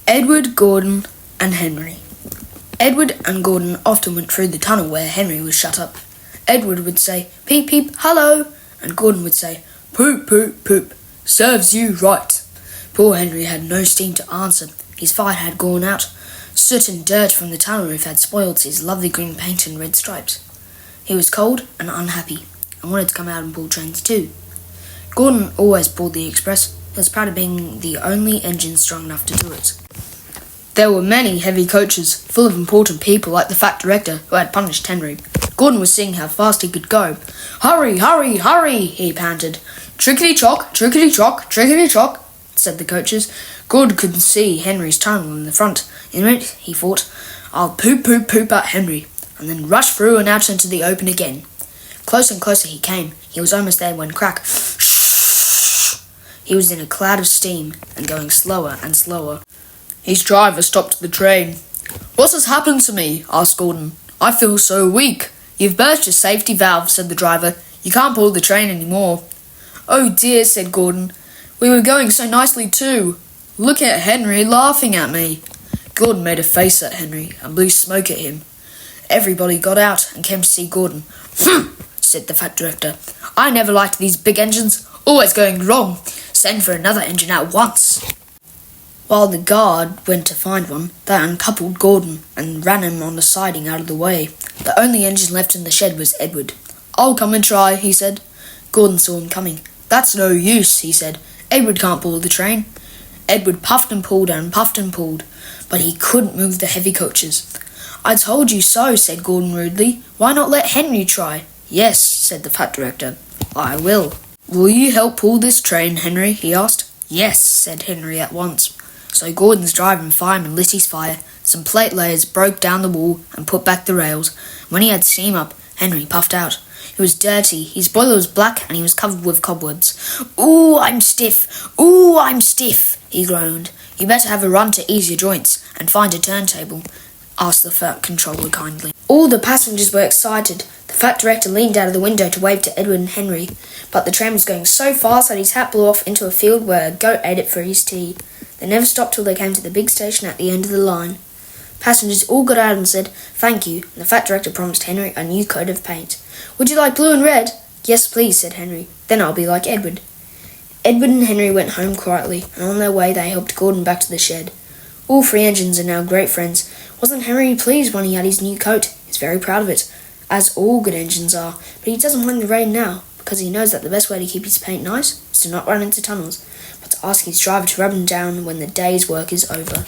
Edward, Gordon, and Henry. Edward and Gordon often went through the tunnel where Henry was shut up. Edward would say, "Peep, peep, hello," and Gordon would say, "Poop, poop, poop, serves you right." Poor Henry had no steam to answer. His fire had gone out. Soot and dirt from the tunnel roof had spoiled his lovely green paint and red stripes. He was cold and unhappy, and wanted to come out and pull trains too. Gordon always pulled the express. He was proud of being the only engine strong enough to do it. There were many heavy coaches, full of important people like the fat director who had punished Henry. Gordon was seeing how fast he could go. "Hurry, hurry, hurry," he panted. "Trickety-chock, trickety-chock, trickety-chock," said the coaches. Gordon could see Henry's tunnel in the front. In a minute, he thought, "I'll poop, poop, poop at Henry," and then rush through and out into the open again. Closer and closer he came. He was almost there when crack. He was in a cloud of steam and going slower and slower. His driver stopped the train. "What has happened to me?" asked Gordon. "I feel so weak." "You've burst your safety valve," said the driver. "You can't pull the train anymore." "Oh dear," said Gordon. "We were going so nicely too. Look at Henry laughing at me." Gordon made a face at Henry and blew smoke at him. Everybody got out and came to see Gordon. "Phew," said the fat director. "I never liked these big engines. Always going wrong. Send for another engine at once." While the guard went to find one, they uncoupled Gordon and ran him on the siding out of the way. The only engine left in the shed was Edward. "I'll come and try," he said. Gordon saw him coming. "That's no use," he said. "Edward can't pull the train." Edward puffed and pulled, but he couldn't move the heavy coaches. "I told you so," said Gordon rudely. "Why not let Henry try?" "Yes," said the fat director. "I will." "Will you help pull this train, Henry?" he asked. "Yes," said Henry at once. So Gordon's driver and fireman lit his fire. Some plate layers broke down the wall and put back the rails. When he had steam up, Henry puffed out. He was dirty, his boiler was black, and he was covered with cobwebs. "Ooh, I'm stiff! Ooh, I'm stiff!" he groaned. "You better have a run to ease your joints and find a turntable," asked the fat controller kindly. All the passengers were excited. The fat director leaned out of the window to wave to Edward and Henry, but the train was going so fast that his hat blew off into a field where a goat ate it for his tea. They never stopped till they came to the big station at the end of the line. Passengers all got out and said, "Thank you," and the fat director promised Henry a new coat of paint. "Would you like blue and red?" "Yes, please," said Henry. "Then I'll be like Edward." Edward and Henry went home quietly, and on their way they helped Gordon back to the shed. All three engines are now great friends. Wasn't Henry pleased when he had his new coat? He's very proud of it, as all good engines are, but he doesn't mind the rain now, because he knows that the best way to keep his paint nice is to not run into tunnels, but to ask his driver to rub him down when the day's work is over.